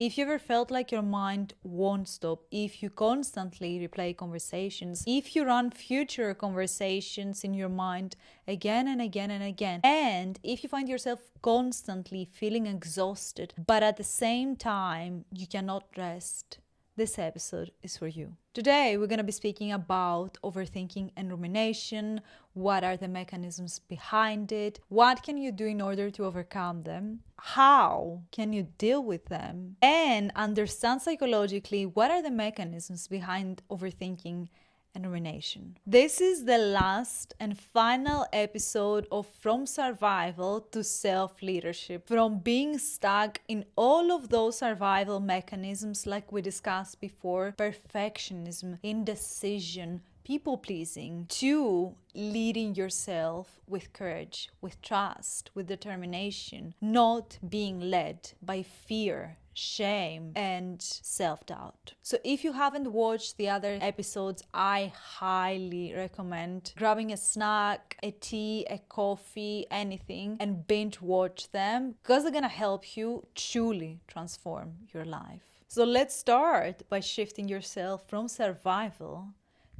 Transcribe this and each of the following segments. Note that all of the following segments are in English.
If you ever felt like your mind won't stop, if you constantly replay conversations, if you run future conversations in your mind again and again and again, and if you find yourself constantly feeling exhausted, but at the same time you cannot rest, this episode is for you. Today, we're going to be speaking about overthinking and rumination. What are the mechanisms behind it? What can you do in order to overcome them? How can you deal with them? And understand psychologically what are the mechanisms behind overthinking and rumination. This is the last and final episode of From Survival to Self-Leadership. From being stuck in all of those survival mechanisms like we discussed before, perfectionism, indecision, people-pleasing, to leading yourself with courage, with trust, with determination, not being led by fear, shame, and self-doubt. So if you haven't watched the other episodes, I highly recommend grabbing a snack, a tea, a coffee, anything, and binge watch them because they're gonna help you truly transform your life. So let's start by shifting yourself from survival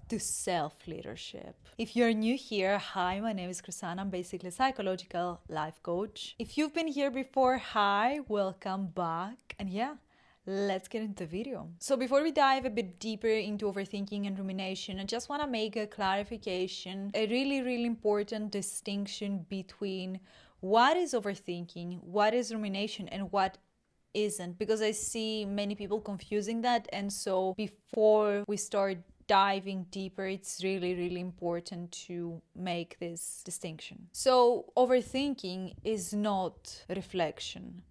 to self-leadership. If you're new here, hi, my name is Chrisana. I'm basically a psychological life coach. If you've been here before, hi, welcome back. And yeah, let's get into the video. So before we dive a bit deeper into overthinking and rumination, I just want to make a clarification, a really important distinction between what is overthinking, what is rumination, and what isn't, because I see many people confusing that. And so before we start diving deeper, it's really important to make this distinction. So overthinking is not reflection.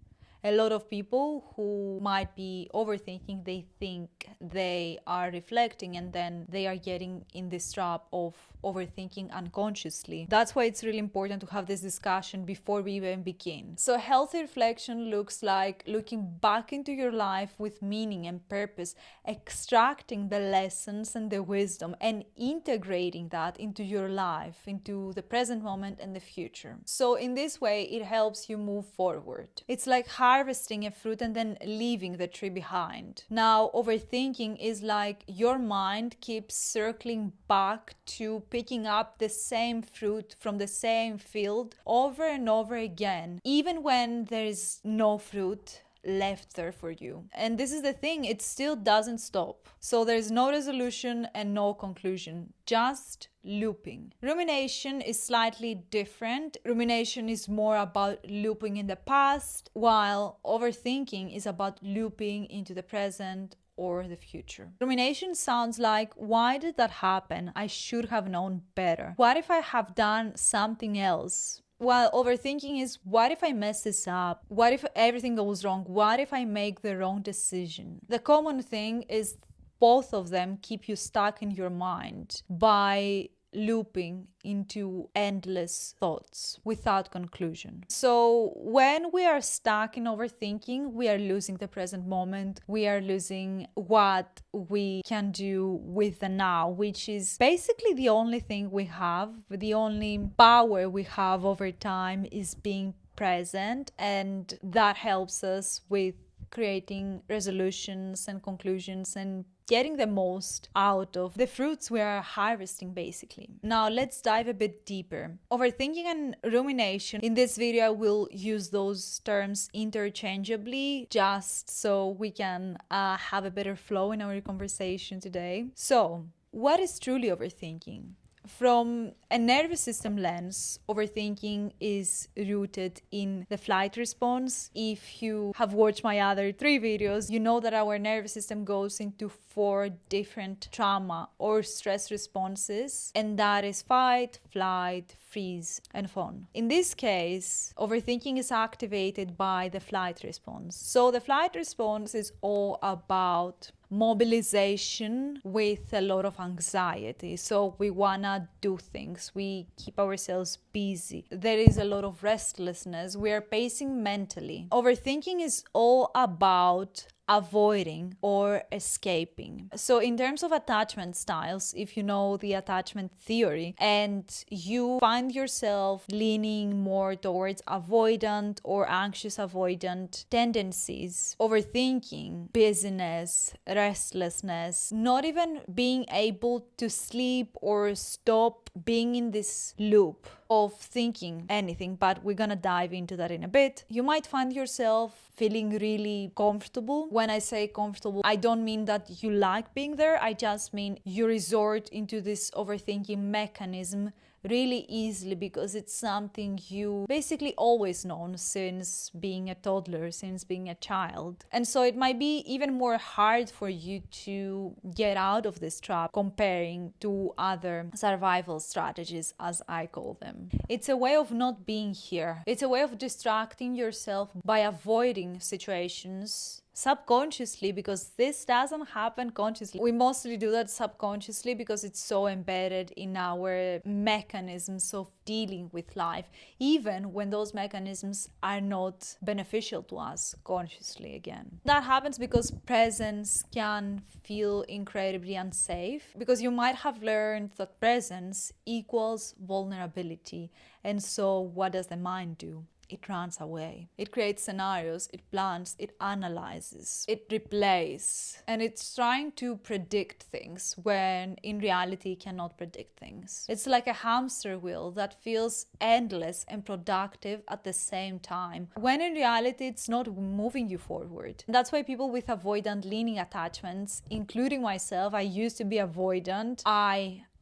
A lot of people who might be overthinking, they think they are reflecting, and then they are getting in this trap of overthinking unconsciously. That's why it's really important to have this discussion before we even begin. So healthy reflection looks like looking back into your life with meaning and purpose, extracting the lessons and the wisdom and integrating that into your life, into the present moment and the future. So in this way, it helps you move forward. It's like harvesting a fruit and then leaving the tree behind. Now, overthinking is like your mind keeps circling back to picking up the same fruit from the same field over and over again, even when there is no fruit left there for you. And this is the thing, it still doesn't stop. So there's no resolution and no conclusion, just looping. Rumination is slightly different. Rumination is more about looping in the past, while overthinking is about looping into the present or the future. Rumination sounds like, why did that happen? I should have known better. What if I have done something else? While overthinking is, what if I mess this up? What if everything goes wrong? What if I make the wrong decision? The common thing is both of them keep you stuck in your mind by looping into endless thoughts without conclusion. So when we are stuck in overthinking, we are losing the present moment. We are losing what we can do with the now, which is basically the only thing we have. The only power we have over time is being present, and that helps us with creating resolutions and conclusions and getting the most out of the fruits we are harvesting, basically. Now let's dive a bit deeper. Overthinking and rumination. In this video, I will use those terms interchangeably just so we can have a better flow in our conversation today. So, what is truly overthinking? From a nervous system lens, overthinking is rooted in the flight response. If you have watched my other 3 videos, you know that our nervous system goes into 4 different trauma or stress responses, and that is fight, flight, freeze, and fawn. In this case, overthinking is activated by the flight response. So the flight response is all about mobilization with a lot of anxiety. So we wanna do things, we keep ourselves busy. There is a lot of restlessness, we are pacing mentally. Overthinking is all about avoiding or escaping. So in terms of attachment styles, if you know the attachment theory and you find yourself leaning more towards avoidant or anxious avoidant tendencies, overthinking, busyness, restlessness, not even being able to sleep or stop being in this loop of thinking anything, but we're gonna dive into that in a bit. You might find yourself feeling really comfortable. When I say comfortable, I don't mean that you like being there, I just mean you resort into this overthinking mechanism really easily because it's something you basically always known since being a toddler, since being a child. And so it might be even more hard for you to get out of this trap comparing to other survival strategies, as I call them. It's a way of not being here. It's a way of distracting yourself by avoiding situations subconsciously, because this doesn't happen consciously. We mostly do that subconsciously because it's so embedded in our mechanisms of dealing with life, even when those mechanisms are not beneficial to us consciously again. That happens because presence can feel incredibly unsafe, because you might have learned that presence equals vulnerability. And so what does the mind do? It runs away. It creates scenarios, it plans, it analyzes, it replays, and it's trying to predict things when in reality it cannot predict things. It's like a hamster wheel that feels endless and productive at the same time, when in reality it's not moving you forward. And that's why people with avoidant leaning attachments, including myself, I used to be avoidant.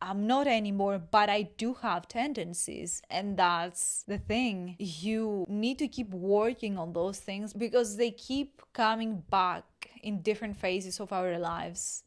I'm not anymore, but I do have tendencies, and that's the thing. You need to keep working on those things because they keep coming back in different phases of our lives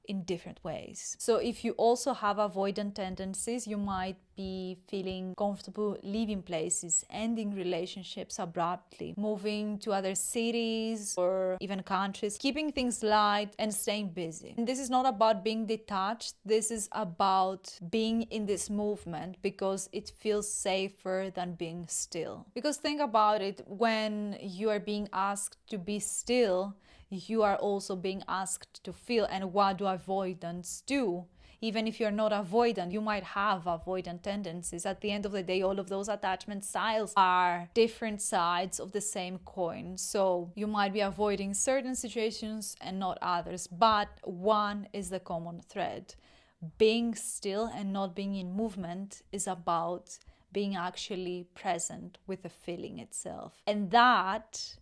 in different ways. So if you also have avoidant tendencies, you might be feeling comfortable leaving places, ending relationships abruptly, moving to other cities or even countries, keeping things light and staying busy. And this is not about being detached, this is about being in this movement because it feels safer than being still. Because think about it, when you are being asked to be still, you are also being asked to feel. And what do avoidants do? Even if you're not avoidant, you might have avoidant tendencies. At the end of the day, all of those attachment styles are different sides of the same coin. So you might be avoiding certain situations and not others, but one is the common thread. Being still and not being in movement is about being actually present with the feeling itself. And that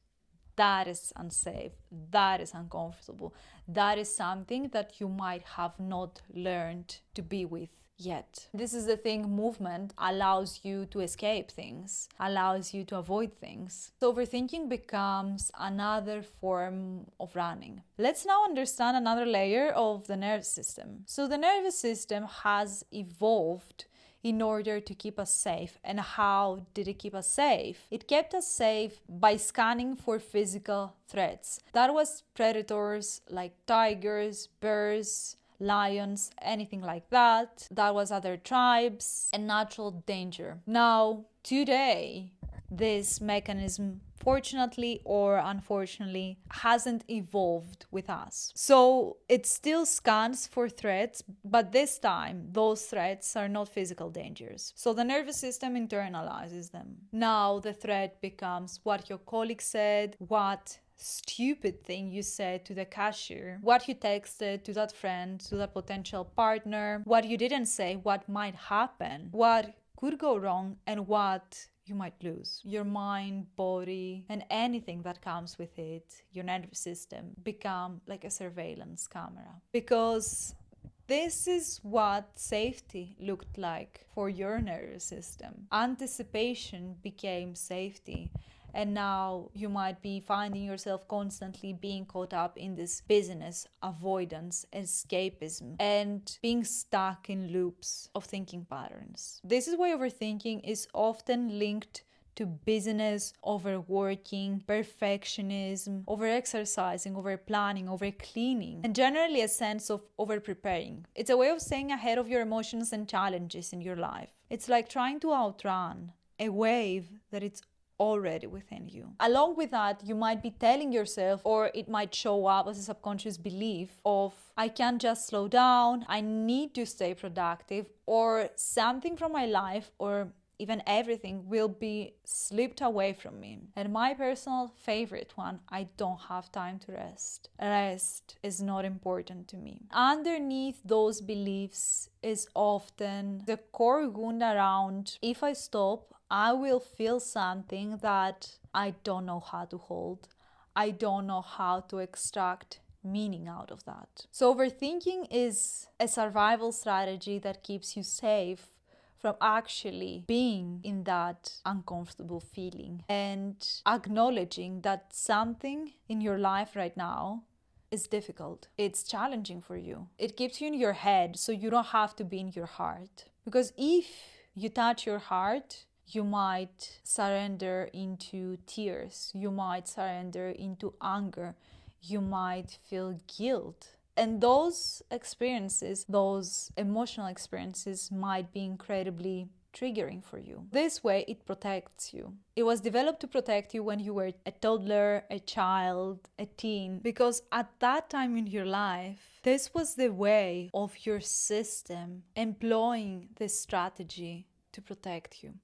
is unsafe, that is uncomfortable, that is something that you might have not learned to be with yet. This is the thing, movement allows you to escape things, allows you to avoid things. So overthinking becomes another form of running. Let's now understand another layer of the nervous system. So the nervous system has evolved in order to keep us safe. And how did it keep us safe? It kept us safe by scanning for physical threats. That was predators like tigers, bears, lions, anything like that. That was other tribes and natural danger. Now, today, this mechanism, fortunately or unfortunately, hasn't evolved with us. So it still scans for threats, but this time those threats are not physical dangers. So the nervous system internalizes them. Now the threat becomes what your colleague said, what stupid thing you said to the cashier, what you texted to that friend, to that potential partner, what you didn't say, what might happen, what could go wrong, and what you might lose. Your mind, body, and anything that comes with it, your nervous system, become like a surveillance camera. Because this is what safety looked like for your nervous system. Anticipation became safety. And now you might be finding yourself constantly being caught up in this busyness, avoidance, escapism, and being stuck in loops of thinking patterns. This is why overthinking is often linked to busyness, overworking, perfectionism, over-exercising, over-planning, over-cleaning, and generally a sense of over-preparing. It's a way of staying ahead of your emotions and challenges in your life. It's like trying to outrun a wave that it's already within you. Along with that, you might be telling yourself, or it might show up as a subconscious belief of, I can't just slow down, I need to stay productive, or something from my life, or even everything will be slipped away from me. And my personal favorite one, I don't have time to rest. Rest is not important to me. Underneath those beliefs is often the core wound around, if I stop, I will feel something that I don't know how to hold. I don't know how to extract meaning out of that. So overthinking is a survival strategy that keeps you safe from actually being in that uncomfortable feeling and acknowledging that something in your life right now is difficult. It's challenging for you. It keeps you in your head so you don't have to be in your heart. Because if you touch your heart, you might surrender into tears. You might surrender into anger. You might feel guilt. And those experiences, those emotional experiences might be incredibly triggering for you. This way, it protects you. It was developed to protect you when you were a toddler, a child, a teen, because at that time in your life, this was the way of your system employing this strategy to protect you.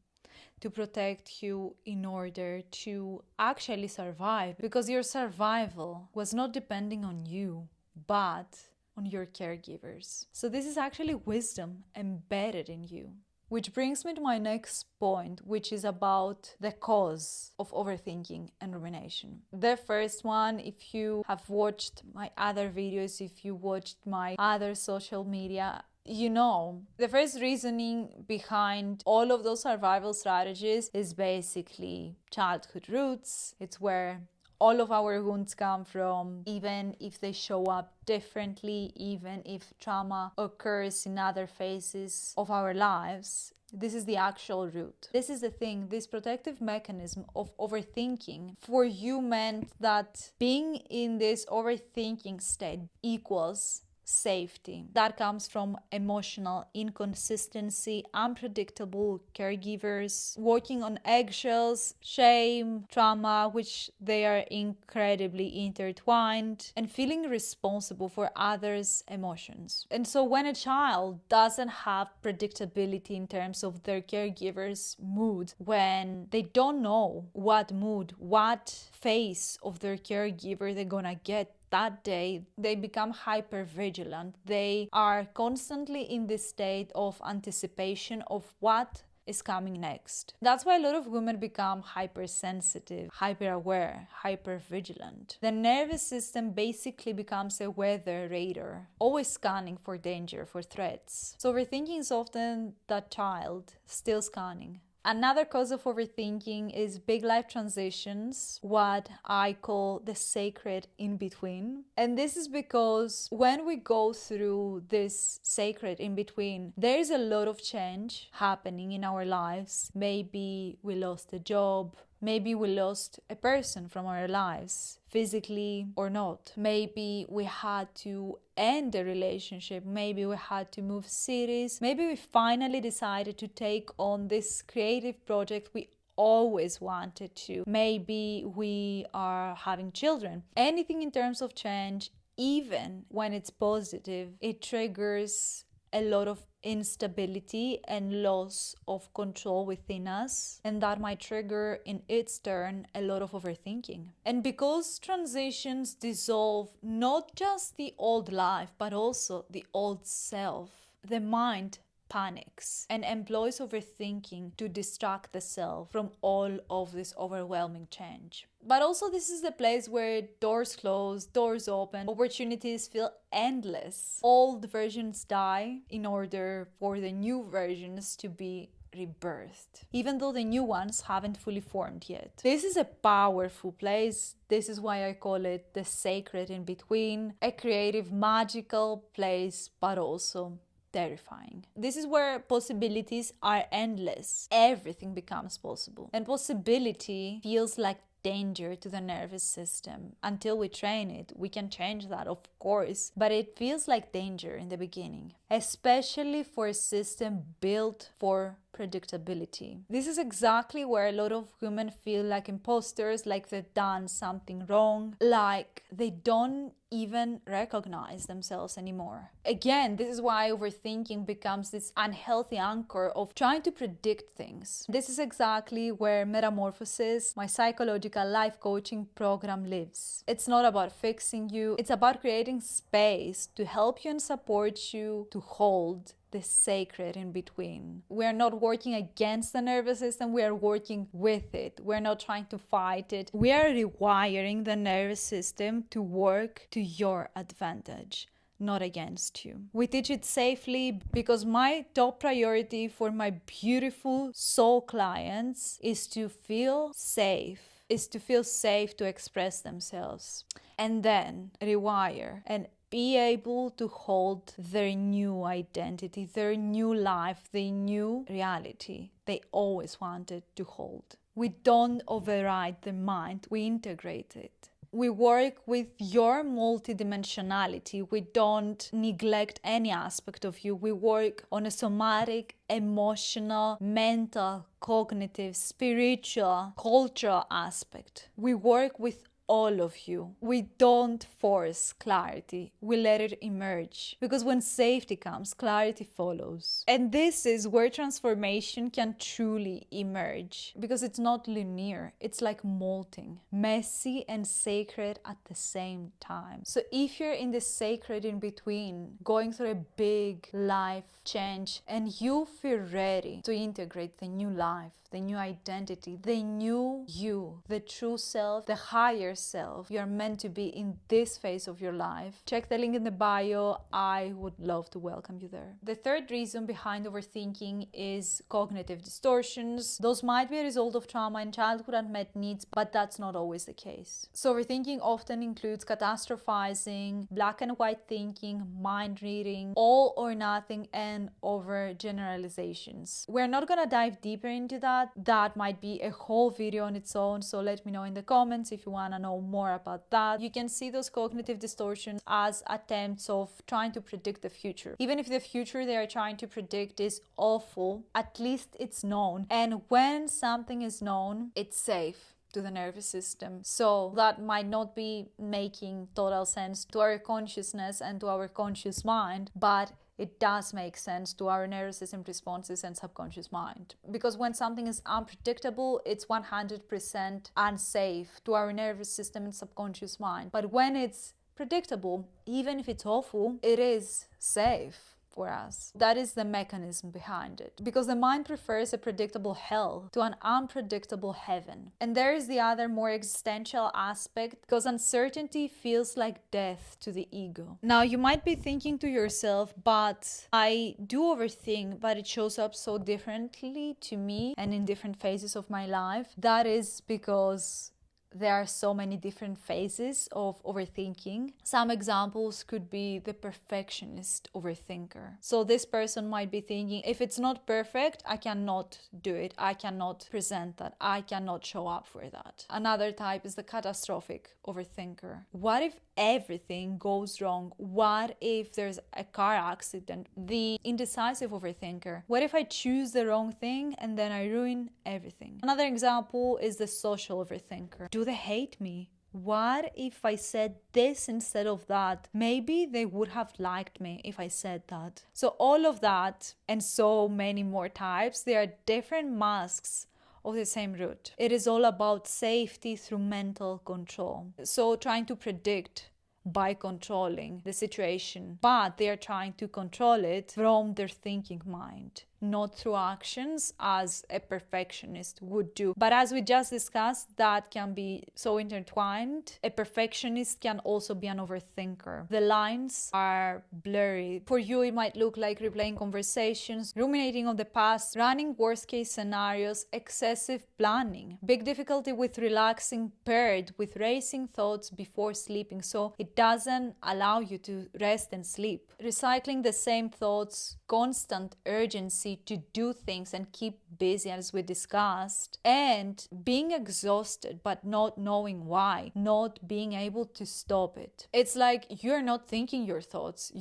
To protect you in order to actually survive, because your survival was not depending on you, but on your caregivers. So this is actually wisdom embedded in you. Which brings me to my next point, which is about the cause of overthinking and rumination. The first one, if you have watched my other videos, if you watched my other social media, you know, the first reasoning behind all of those survival strategies is basically childhood roots. It's where all of our wounds come from, even if they show up differently, even if trauma occurs in other phases of our lives. This is the actual root. This is the thing, this protective mechanism of overthinking for you meant that being in this overthinking state equals safety. That comes from emotional inconsistency, unpredictable caregivers, walking on eggshells, shame, trauma, which they are incredibly intertwined, and feeling responsible for others' emotions. And so when a child doesn't have predictability in terms of their caregiver's mood, when they don't know what mood, what phase of their caregiver they're gonna get that day, they become hyper vigilant. They are constantly in this state of anticipation of what is coming next. That's why a lot of women become hypersensitive, hyper aware, hyper vigilant. The nervous system basically becomes a weather radar, always scanning for danger, for threats. So overthinking is often that child still scanning. Another cause of overthinking is big life transitions, what I call the sacred in between. And this is because when we go through this sacred in between, there is a lot of change happening in our lives. Maybe we lost a job. Maybe we lost a person from our lives, physically or not. Maybe we had to end a relationship. Maybe we had to move cities. Maybe we finally decided to take on this creative project we always wanted to. Maybe we are having children. Anything in terms of change, even when it's positive, it triggers a lot of instability and loss of control within us, and that might trigger in its turn a lot of overthinking. And because transitions dissolve not just the old life but also the old self, the mind panics and employs overthinking to distract the self from all of this overwhelming change. But also this is the place where doors close, doors open, opportunities feel endless. Old versions die in order for the new versions to be rebirthed, even though the new ones haven't fully formed yet. This is a powerful place. This is why I call it the sacred in between, a creative, magical place, but also terrifying. This is where possibilities are endless. Everything becomes possible. And possibility feels like danger to the nervous system. Until we train it, we can change that, of course, but it feels like danger in the beginning, especially for a system built for unpredictability. This is exactly where a lot of women feel like imposters, like they've done something wrong, like they don't even recognize themselves anymore. Again, this is why overthinking becomes this unhealthy anchor of trying to predict things. This is exactly where Metamorphosis, my psychological life coaching program, lives. It's not about fixing you, it's about creating space to help you and support you to hold the sacred in between. We're not working against the nervous system, we are working with it. We're not trying to fight it. We are rewiring the nervous system to work to your advantage, not against you. We teach it safely because my top priority for my beautiful soul clients is to feel safe. Is to feel safe to express themselves and then rewire and be able to hold their new identity, their new life, their new reality they always wanted to hold. We don't override the mind, we integrate it. We work with your multidimensionality. We don't neglect any aspect of you. We work on a somatic, emotional, mental, cognitive, spiritual, cultural aspect. We work with all of you. We don't force clarity. We let it emerge. Because when safety comes, clarity follows. And this is where transformation can truly emerge. Because it's not linear. It's like molting. Messy and sacred at the same time. So if you're in the sacred in between, going through a big life change, and you feel ready to integrate the new life, the new identity, the new you, the true self, the higher self you're meant to be in this phase of your life, check the link in the bio. I would love to welcome you there. The third reason behind overthinking is cognitive distortions. Those might be a result of trauma in childhood, unmet needs, but that's not always the case. So overthinking often includes catastrophizing, black and white thinking, mind reading, all or nothing, and overgeneralizations. We're not gonna dive deeper into that. That might be a whole video on its own, so let me know in the comments if you want to know more about that. You can see those cognitive distortions as attempts of trying to predict the future. Even if the future they are trying to predict is awful, at least it's known. And when something is known, it's safe to the nervous system. So that might not be making total sense to our consciousness and to our conscious mind, but it does make sense to our nervous system responses and subconscious mind. Because when something is unpredictable, it's 100% unsafe to our nervous system and subconscious mind. But when it's predictable, even if it's awful, it is safe for us. That is the mechanism behind it. Because the mind prefers a predictable hell to an unpredictable heaven. And there is the other more existential aspect, because uncertainty feels like death to the ego. Now you might be thinking to yourself, but I do overthink, but it shows up so differently to me and in different phases of my life. That is because there are so many different phases of overthinking. Some examples could be the perfectionist overthinker. So this person might be thinking, if it's not perfect, I cannot do it. I cannot present that. I cannot show up for that. Another type is the catastrophic overthinker. What if everything goes wrong? What if there's a car accident? The indecisive overthinker. What if I choose the wrong thing and then I ruin everything? Another example is the social overthinker. Do they hate me? What if I said this instead of that? Maybe they would have liked me if I said that. So all of that and so many more types, they are different masks of the same root. It is all about safety through mental control. So trying to predict by controlling the situation, but they are trying to control it from their thinking mind, not through actions as a perfectionist would do. But as we just discussed, that can be so intertwined. A perfectionist can also be an overthinker. The lines are blurry. For you, it might look like replaying conversations, ruminating on the past, running worst case scenarios, excessive planning, big difficulty with relaxing paired with racing thoughts before sleeping. So it doesn't allow you to rest and sleep. Recycling the same thoughts, constant urgency to do things and keep busy, as we discussed, and being exhausted but not knowing why, not being able to stop it. It's like you're not thinking your thoughts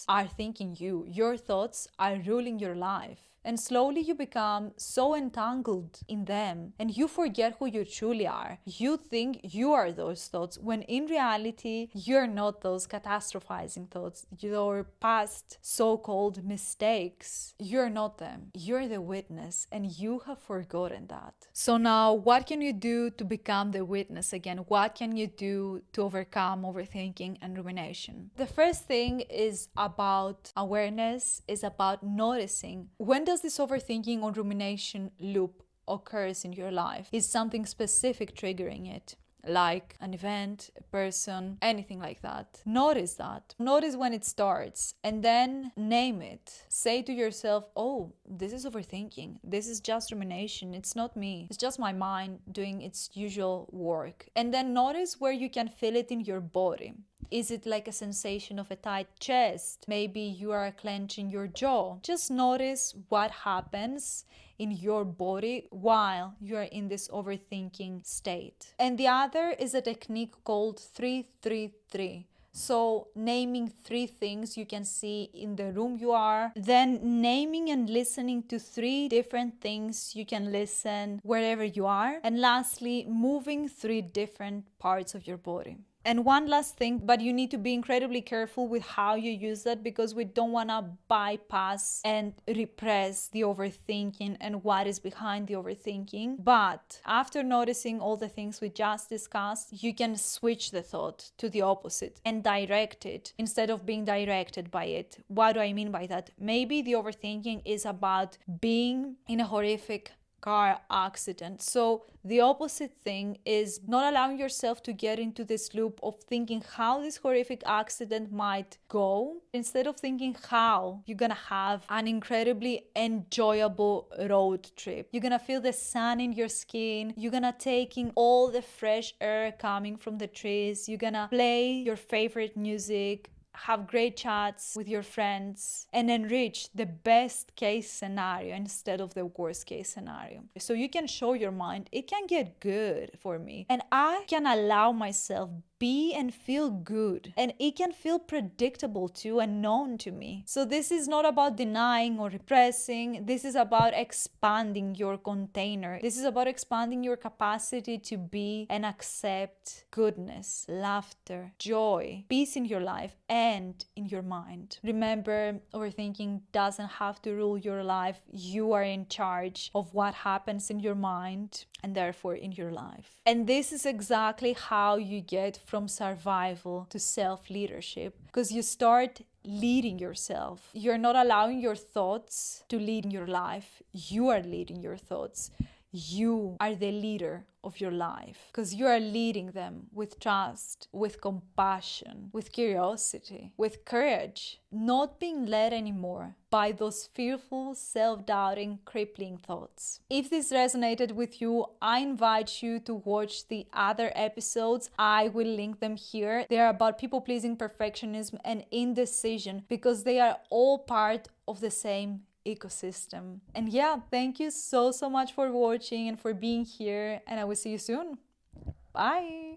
are thinking you. Your thoughts are ruling your life. And slowly you become so entangled in them and you forget who you truly are. You think you are those thoughts when in reality you're not those catastrophizing thoughts, your past so-called mistakes. You're not them. You're the witness and you have forgotten that. So now what can you do to become the witness again? What can you do to overcome overthinking and rumination? The first thing is about awareness, is about noticing when does this overthinking or rumination loop occurs in your life? Is something specific triggering it? Like an event, a person, anything like that. Notice that. Notice when it starts and then name it. Say to yourself, oh, this is overthinking. This is just rumination. It's not me. It's just my mind doing its usual work. And then notice where you can feel it in your body. Is it like a sensation of a tight chest? Maybe you are clenching your jaw. Just notice what happens in your body while you are in this overthinking state. And the other is a technique called 3-3-3. So naming 3 things you can see in the room you are, then naming and listening to 3 different things you can listen wherever you are, and lastly, moving 3 different parts of your body. And one last thing, but you need to be incredibly careful with how you use that because we don't want to bypass and repress the overthinking and what is behind the overthinking. But after noticing all the things we just discussed, you can switch the thought to the opposite and direct it instead of being directed by it. What do I mean by that? Maybe the overthinking is about being in a horrific car accident. So the opposite thing is not allowing yourself to get into this loop of thinking how this horrific accident might go. Instead of thinking how you're gonna have an incredibly enjoyable road trip. You're gonna feel the sun in your skin. You're gonna take in all the fresh air coming from the trees. You're gonna play your favorite music, have great chats with your friends, and enrich the best case scenario instead of the worst case scenario. So you can show your mind, it can get good for me, and I can allow myself be and feel good, and it can feel predictable too and known to me. So this is not about denying or repressing. This is about expanding your container. This is about expanding your capacity to be and accept goodness, laughter, joy, peace in your life and in your mind. Remember, overthinking doesn't have to rule your life. You are in charge of what happens in your mind and therefore in your life. And this is exactly how you get from survival to self-leadership, because you start leading yourself. You're not allowing your thoughts to lead your life. You are leading your thoughts. You are the leader of your life because you are leading them with trust, with compassion, with curiosity, with courage, not being led anymore by those fearful, self-doubting, crippling thoughts. If this resonated with you, I invite you to watch the other episodes. I will link them here. They are about people-pleasing, perfectionism, and indecision because they are all part of the same ecosystem. And yeah, thank you so much for watching and for being here, and I will see you soon. Bye.